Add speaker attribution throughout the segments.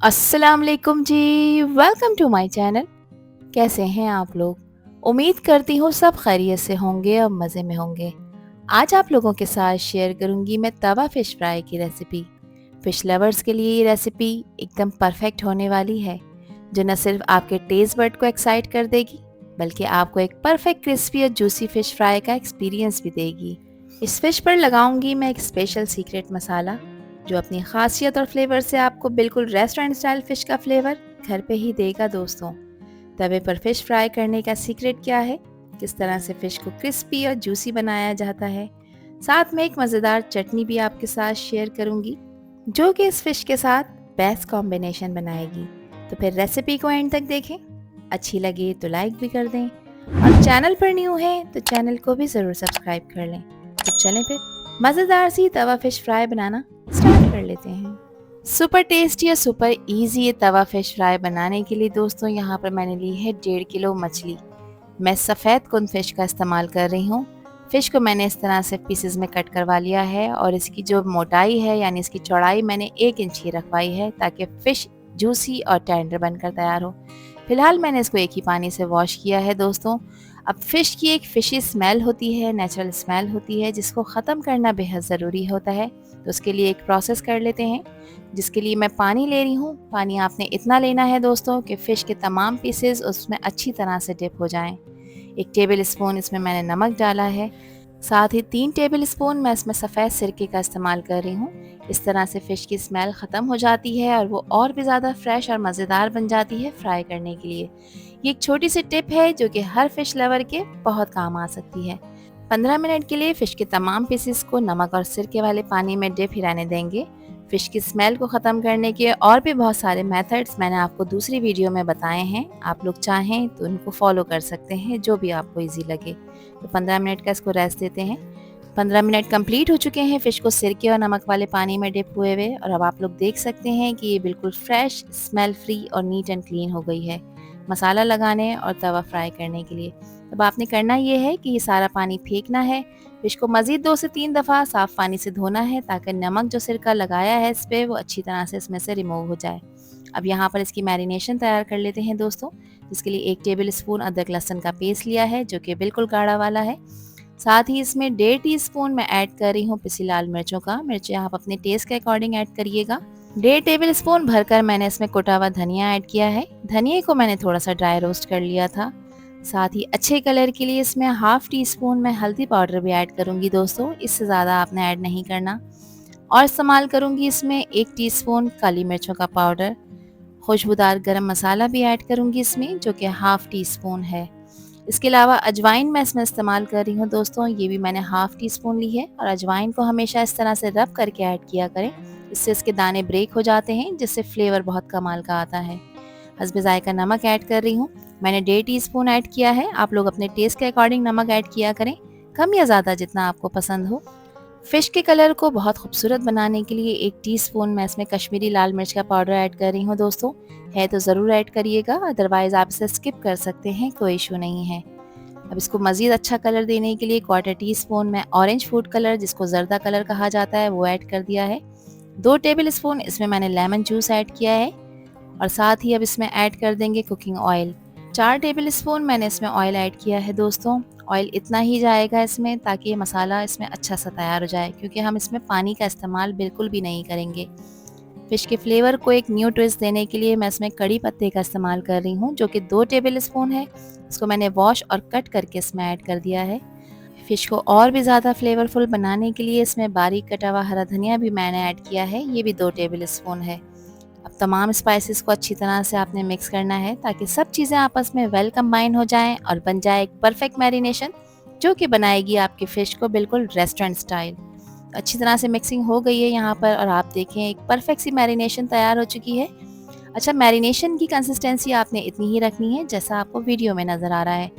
Speaker 1: अस्सलाम वालेकुम जी। Welcome to my channel. कैसे हैं आप लोग? उम्मीद करती हूँ सब खैरियत से होंगे और मज़े में होंगे। आज आप लोगों के साथ शेयर करूँगी मैं तवा फ़िश फ्राई की रेसिपी। फ़िश लवर्स के लिए ये रेसिपी एकदम परफेक्ट होने वाली है, जो न सिर्फ आपके टेस्ट बड को एक्साइट कर देगी, बल्कि आपको एक परफेक्ट क्रिस्पी और जूसी फ़िश फ्राई का एक्सपीरियंस भी देगी। इस फ़िश पर लगाऊंगी मैं एक स्पेशल सीक्रेट मसाला, जो अपनी खासियत और फ्लेवर से आपको बिल्कुल रेस्टोरेंट स्टाइल फ़िश का फ्लेवर घर पे ही देगा दोस्तों। तवे पर फ़िश फ्राई करने का सीक्रेट क्या है, किस तरह से फ़िश को क्रिस्पी और जूसी बनाया जाता है, साथ में एक मज़ेदार चटनी भी आपके साथ शेयर करूंगी, जो कि इस फ़िश के साथ बेस्ट कॉम्बिनेशन बनाएगी। तो फिर रेसिपी को एंड तक देखें, अच्छी लगे तो लाइक भी कर दें और चैनल पर न्यू है तो चैनल को भी ज़रूर सब्सक्राइब कर लें। तो चलें फिर मज़ेदार सी तवा फ़िश फ्राई बनाना स्टार्ट कर लेते हैं। सुपर टेस्टी और सुपर इजी ये तवा फ़िश फ्राई बनाने के लिए दोस्तों यहाँ पर मैंने ली है 1.5 किलो मछली। मैं सफ़ेद कुन फ़िश का इस्तेमाल कर रही हूँ। फ़िश को मैंने इस तरह से पीसेस में कट करवा लिया है और इसकी जो मोटाई है यानी इसकी चौड़ाई मैंने 1 इंच ही रखवाई है, ताकि फ़िश जूसी और टेंडर बनकर तैयार हो। फ़िलहाल मैंने इसको एक ही पानी से वॉश किया है दोस्तों। अब फ़िश की एक फ़िशी स्मेल होती है, नेचुरल स्मेल होती है, जिसको ख़त्म करना बेहद ज़रूरी होता है। तो उसके लिए एक प्रोसेस कर लेते हैं, जिसके लिए मैं पानी ले रही हूँ। पानी आपने इतना लेना है दोस्तों कि फ़िश के तमाम पीसेस उसमें अच्छी तरह से डिप हो जाएं। 1 टेबल स्पून इसमें मैंने नमक डाला है, साथ ही 3 टेबल स्पून मैं इसमें सफ़ेद सिरके का इस्तेमाल कर रही हूँ। इस तरह से फ़िश की स्मेल ख़त्म हो जाती है और वो और भी ज़्यादा फ्रेश और मज़ेदार बन जाती है फ्राई करने के लिए। ये एक छोटी सी टिप है जो कि हर फ़िश लवर के बहुत काम आ सकती है। 15 मिनट के लिए फ़िश के तमाम पीसेस को नमक और सिरके वाले पानी में डिप ही रहने देंगे। फ़िश की स्मेल को ख़त्म करने के और भी बहुत सारे मेथड्स मैंने आपको दूसरी वीडियो में बताए हैं। आप लोग चाहें तो उनको फॉलो कर सकते हैं, जो भी आपको ईजी लगे। तो 15 मिनट का इसको रेस्ट देते हैं। 15 मिनट कंप्लीट हो चुके हैं फ़िश को सिरके और नमक वाले पानी में डिप हुए हुए, और अब आप लोग देख सकते हैं कि ये बिल्कुल फ्रेश, स्मेल फ्री और नीट एंड क्लीन हो गई है मसाला लगाने और तवा फ्राई करने के लिए। अब आपने करना ये है कि ये सारा पानी फेंकना है। फ़िश को मज़ीद 2 से 3 दफ़ा साफ़ पानी से धोना है, ताकि नमक जो सिरका लगाया है इस पे वो अच्छी तरह से इसमें से रिमूव हो जाए। अब यहाँ पर इसकी मैरिनेशन तैयार कर लेते हैं दोस्तों, जिसके लिए 1 टेबल स्पून अदरक लहसुन का पेस्ट लिया है, जो कि बिल्कुल गाढ़ा वाला है। साथ ही इसमें 1.5 टीस्पून मैं ऐड कर रही हूँ पिसी लाल मिर्चों का। मिर्चें आप अपने टेस्ट के अकॉर्डिंग ऐड करिएगा। 1.5 टेबल स्पून भरकर मैंने इसमें कुटा हुआ धनिया ऐड किया है। धनिए को मैंने थोड़ा सा ड्राई रोस्ट कर लिया था। साथ ही अच्छे कलर के लिए इसमें 1/2 टीस्पून मैं हल्दी पाउडर भी ऐड करूंगी दोस्तों, इससे ज़्यादा आपने ऐड नहीं करना। और इस्तेमाल करूंगी इसमें 1 टीस्पून काली मिर्चों का पाउडर। खुशबूदार गरम मसाला भी ऐड करूंगी इसमें, जो कि 1/2 टीस्पून है। इसके अलावा अजवाइन मैं इसमें इस्तेमाल कर रही हूँ दोस्तों, ये भी मैंने 1/2 टीस्पून ली है। और अजवाइन को हमेशा इस तरह से रब करके ऐड किया करें, इससे इसके दाने ब्रेक हो जाते हैं, जिससे फ्लेवर बहुत कमाल का आता है। हस्बे ज़ायका नमक ऐड कर रही हूँ, मैंने 1.5 टीस्पून ऐड किया है। आप लोग अपने टेस्ट के अकॉर्डिंग नमक ऐड किया करें, कम या ज़्यादा जितना आपको पसंद हो। फ़िश के कलर को बहुत खूबसूरत बनाने के लिए 1 टीस्पून मैं इसमें कश्मीरी लाल मिर्च का पाउडर ऐड कर रही हूँ दोस्तों। है तो ज़रूर ऐड करिएगा, अदरवाइज़ आप इसे स्किप कर सकते हैं, कोई इशू नहीं है। अब इसको मज़ीद अच्छा कलर देने के लिए 1/4 टीस्पून मैं ऑरेंज फूड कलर, जिसको जर्दा कलर कहा जाता है, वो ऐड कर दिया है। 2 टेबल स्पून इसमें मैंने लेमन जूस ऐड किया है। और साथ ही अब इसमें ऐड कर देंगे कुकिंग ऑयल। 4 टेबल स्पून मैंने इसमें ऑयल ऐड किया है दोस्तों। ऑयल इतना ही जाएगा इसमें, ताकि ये मसाला इसमें अच्छा सा तैयार हो जाए, क्योंकि हम इसमें पानी का इस्तेमाल बिल्कुल भी नहीं करेंगे। फ़िश के फ्लेवर को एक न्यू ट्विस्ट देने के लिए मैं इसमें कड़ी पत्ते का इस्तेमाल कर रही हूँ, जो कि 2 टेबल स्पून है। इसको मैंने वॉश और कट करके इसमें ऐड कर दिया है। फ़िश को और भी ज़्यादा फ्लेवरफुल बनाने के लिए इसमें बारीक कटा हुआ हरा धनिया भी मैंने ऐड किया है, ये भी 2 टेबल स्पून है। अब तमाम स्पाइसेस को अच्छी तरह से आपने मिक्स करना है, ताकि सब चीज़ें आपस में वेल कंबाइन हो जाएं और बन जाए एक परफेक्ट मैरिनेशन, जो कि बनाएगी आपकी फ़िश को बिल्कुल रेस्टोरेंट स्टाइल। अच्छी तरह से मिक्सिंग हो गई है यहाँ पर, और आप देखें एक परफेक्ट सी मैरिनेशन तैयार हो चुकी है। अच्छा, मैरिनेशन की कंसिस्टेंसी आपने इतनी ही रखनी है जैसा आपको वीडियो में नज़र आ रहा है।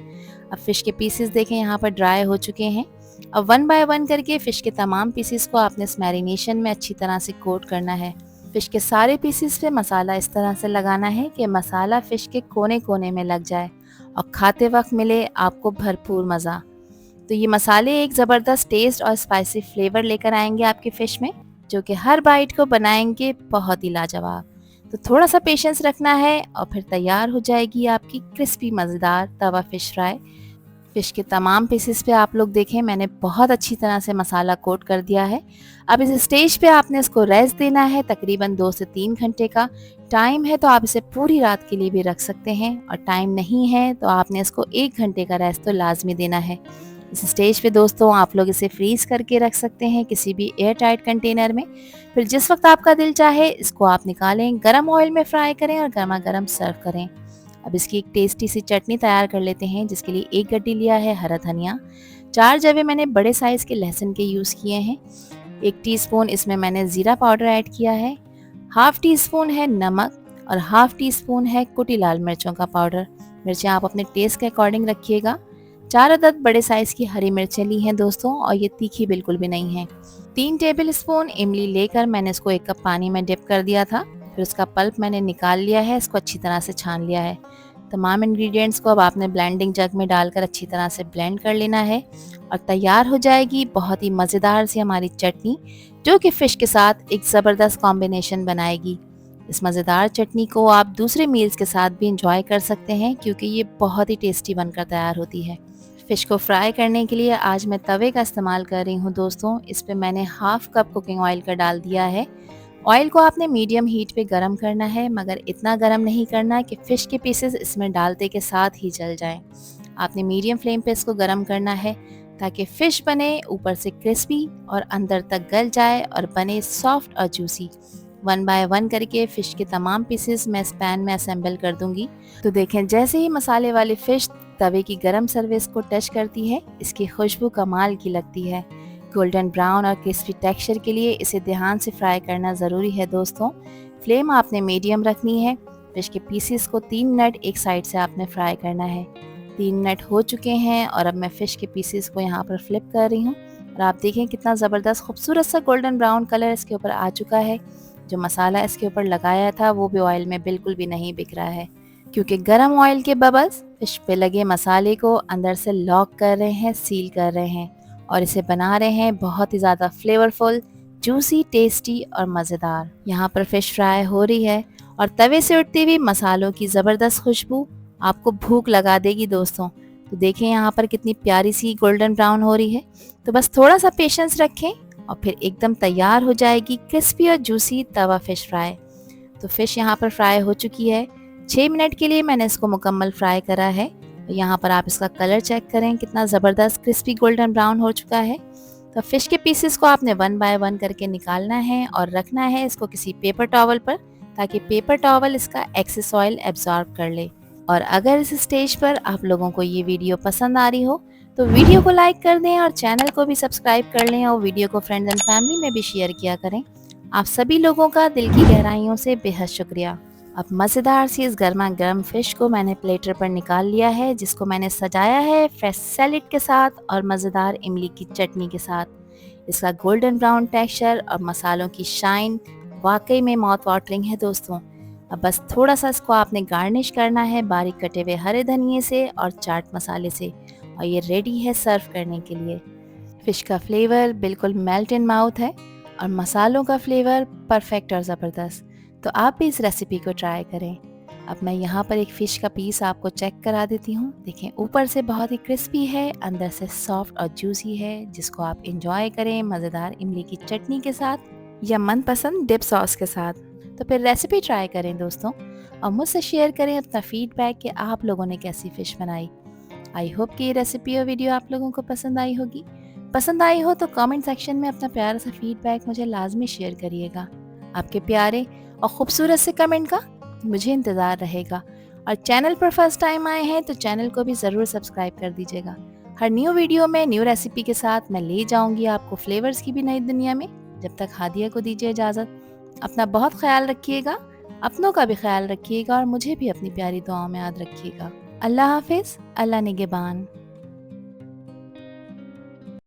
Speaker 1: अब फ़िश के पीसेस देखें यहाँ पर ड्राई हो चुके हैं। अब 1 बाय 1 करके फ़िश के तमाम पीसेस को आपने इस मैरिनेशन में अच्छी तरह से कोट करना है। फ़िश के सारे पीसेस पे मसाला इस तरह से लगाना है कि मसाला फ़िश के कोने कोने में लग जाए और खाते वक्त मिले आपको भरपूर मज़ा। तो ये मसाले एक ज़बरदस्त टेस्ट और स्पाइसी फ्लेवर लेकर आएंगे आपकी फ़िश में, जो कि हर बाइट को बनाएंगे बहुत ही लाजवाब। तो थोड़ा सा पेशेंस रखना है और फिर तैयार हो जाएगी आपकी क्रिस्पी मज़ेदार तवा फ़िश फ्राई। फ़िश के तमाम पीसेस पे आप लोग देखें मैंने बहुत अच्छी तरह से मसाला कोट कर दिया है। अब इस स्टेज पे आपने इसको रेस्ट देना है तकरीबन 2 से 3 घंटे का। टाइम है तो आप इसे पूरी रात के लिए भी रख सकते हैं और टाइम नहीं है तो आपने इसको 1 घंटे का रेस्ट तो लाज़मी देना है। इस स्टेज पे दोस्तों आप लोग इसे फ्रीज़ करके रख सकते हैं किसी भी एयर टाइट कंटेनर में। फिर जिस वक्त आपका दिल चाहे इसको आप निकालें, गरम ऑयल में फ्राई करें और गरमा-गरम सर्व करें। अब इसकी एक टेस्टी सी चटनी तैयार कर लेते हैं जिसके लिए 1 गड्डी लिया है हरा धनिया, 4 जवे मैंने बड़े साइज़ के लहसुन के यूज़ किए हैं, 1 टीस्पून इसमें मैंने ज़ीरा पाउडर ऐड किया है, हाफ़ टी स्पून है नमक और हाफ़ टी स्पून है कुटी लाल मिर्चों का पाउडर। मिर्चें आप अपने टेस्ट के अकॉर्डिंग रखिएगा। 4 अदद बड़े साइज़ की हरी मिर्चें ली हैं दोस्तों और ये तीखी बिल्कुल भी नहीं है। 3 टेबल स्पून इमली लेकर मैंने इसको 1 कप पानी में डिप कर दिया था। फिर उसका पल्प मैंने निकाल लिया है, इसको अच्छी तरह से छान लिया है। तमाम इंग्रेडिएंट्स को अब आपने ब्लेंडिंग जग में डालकर अच्छी तरह से ब्लेंड कर लेना है और तैयार हो जाएगी बहुत ही मज़ेदार सी हमारी चटनी, जो कि फ़िश के साथ एक ज़बरदस्त कॉम्बिनेशन बनाएगी। इस मज़ेदार चटनी को आप दूसरे मील्स के साथ भी इंजॉय कर सकते हैं क्योंकि ये बहुत ही टेस्टी बनकर तैयार होती है। फ़िश को फ्राई करने के लिए आज मैं तवे का इस्तेमाल कर रही हूँ दोस्तों। इस पे मैंने हाफ़ कप कुकिंग ऑयल का डाल दिया है। ऑयल को आपने मीडियम हीट पे गरम करना है मगर इतना गरम नहीं करना कि फ़िश के पीसेस इसमें डालते के साथ ही जल जाएं। आपने मीडियम फ्लेम पे इसको गरम करना है ताकि फ़िश बने ऊपर से क्रिस्पी और अंदर तक गल जाए और बने सॉफ्ट और जूसी। 1 बाय 1 करके फ़िश के तमाम पीसेस मैं इस पैन में असेंबल कर दूंगी। तो देखें जैसे ही मसाले वाली फ़िश तवे की गरम सर्फेस को टच करती है इसकी खुशबू कमाल की लगती है। गोल्डन ब्राउन और क्रिस्पी टेक्सचर के लिए इसे ध्यान से फ्राई करना ज़रूरी है दोस्तों। फ्लेम आपने मीडियम रखनी है। फिश के पीसेस को 3 मिनट एक साइड से आपने फ्राई करना है। 3 मिनट हो चुके हैं और अब मैं फ़िश के पीसेस को यहाँ पर फ्लिप कर रही हूँ और आप देखें कितना ज़बरदस्त खूबसूरत सा गोल्डन ब्राउन कलर इसके ऊपर आ चुका है। जो मसाला इसके ऊपर लगाया था वो भी ऑयल में बिल्कुल भी नहीं बिक रहा है क्योंकि गरम ऑयल के बबल्स फ़िश पे लगे मसाले को अंदर से लॉक कर रहे हैं, सील कर रहे हैं और इसे बना रहे हैं बहुत ही ज़्यादा फ्लेवरफुल, जूसी, टेस्टी और मज़ेदार। यहाँ पर फ़िश फ्राई हो रही है और तवे से उठती हुई मसालों की ज़बरदस्त खुशबू आपको भूख लगा देगी दोस्तों। तो देखें यहाँ पर कितनी प्यारी सी गोल्डन ब्राउन हो रही है। तो बस थोड़ा सा पेशेंस रखें और फिर एकदम तैयार हो जाएगी क्रिस्पी और जूसी तवा फ़िश फ्राई। तो फ़िश यहाँ पर फ्राई हो चुकी है। 6 मिनट के लिए मैंने इसको मुकम्मल फ्राई करा है। यहाँ पर आप इसका कलर चेक करें कितना ज़बरदस्त क्रिस्पी गोल्डन ब्राउन हो चुका है। तो फ़िश के पीसेस को आपने 1 बाय 1 करके निकालना है और रखना है इसको किसी पेपर टॉवल पर ताकि पेपर टॉवल इसका एक्सेस ऑयल एब्जॉर्ब कर ले। और अगर इस स्टेज पर आप लोगों को ये वीडियो पसंद आ रही हो तो वीडियो को लाइक कर दें और चैनल को भी सब्सक्राइब कर लें और वीडियो को फ्रेंड्स एंड फैमिली में भी शेयर किया करें। आप सभी लोगों का दिल की गहराइयों से बेहद शुक्रिया। अब मज़ेदार सी इस गर्मा गर्म फ़िश को मैंने प्लेटर पर निकाल लिया है जिसको मैंने सजाया है फ्रेश सैलेड के साथ और मज़ेदार इमली की चटनी के साथ। इसका गोल्डन ब्राउन टेक्सचर और मसालों की शाइन वाकई में माउथ वाटरिंग है दोस्तों। अब बस थोड़ा सा इसको आपने गार्निश करना है बारीक कटे हुए हरे धनिए से और चाट मसाले से और ये रेडी है सर्व करने के लिए। फ़िश का फ्लेवर बिल्कुल मेल्ट इन माउथ है और मसालों का फ्लेवर परफेक्ट और ज़बरदस्त। तो आप भी इस रेसिपी को ट्राई करें। अब मैं यहाँ पर एक फ़िश का पीस आपको चेक करा देती हूँ। देखें ऊपर से बहुत ही क्रिस्पी है, अंदर से सॉफ्ट और जूसी है जिसको आप इंजॉय करें मज़ेदार इमली की चटनी के साथ या मनपसंद डिप सॉस के साथ। तो फिर रेसिपी ट्राई करें दोस्तों और मुझसे शेयर करें अपना फीडबैक कि आप लोगों ने कैसी फ़िश बनाई। आई होप कि ये रेसिपी और वीडियो आप लोगों को पसंद आई होगी। पसंद आई हो तो कमेंट सेक्शन में अपना प्यारा सा फीडबैक मुझे लाजमी शेयर करिएगा। आपके प्यारे और ख़ूबसूरत से कमेंट का मुझे इंतज़ार रहेगा और चैनल पर फर्स्ट टाइम आए हैं तो चैनल को भी ज़रूर सब्सक्राइब कर दीजिएगा। हर न्यू वीडियो में न्यू रेसिपी के साथ मैं ले जाऊंगी आपको फ्लेवर्स की भी नई दुनिया में। जब तक हादिया को दीजिए इजाज़त। अपना बहुत ख्याल रखिएगा, अपनों का भी ख्याल रखिएगा और मुझे भी अपनी प्यारी दुआओं में याद रखिएगा। अल्लाह हाफिज़, अल्लाह निगहबान।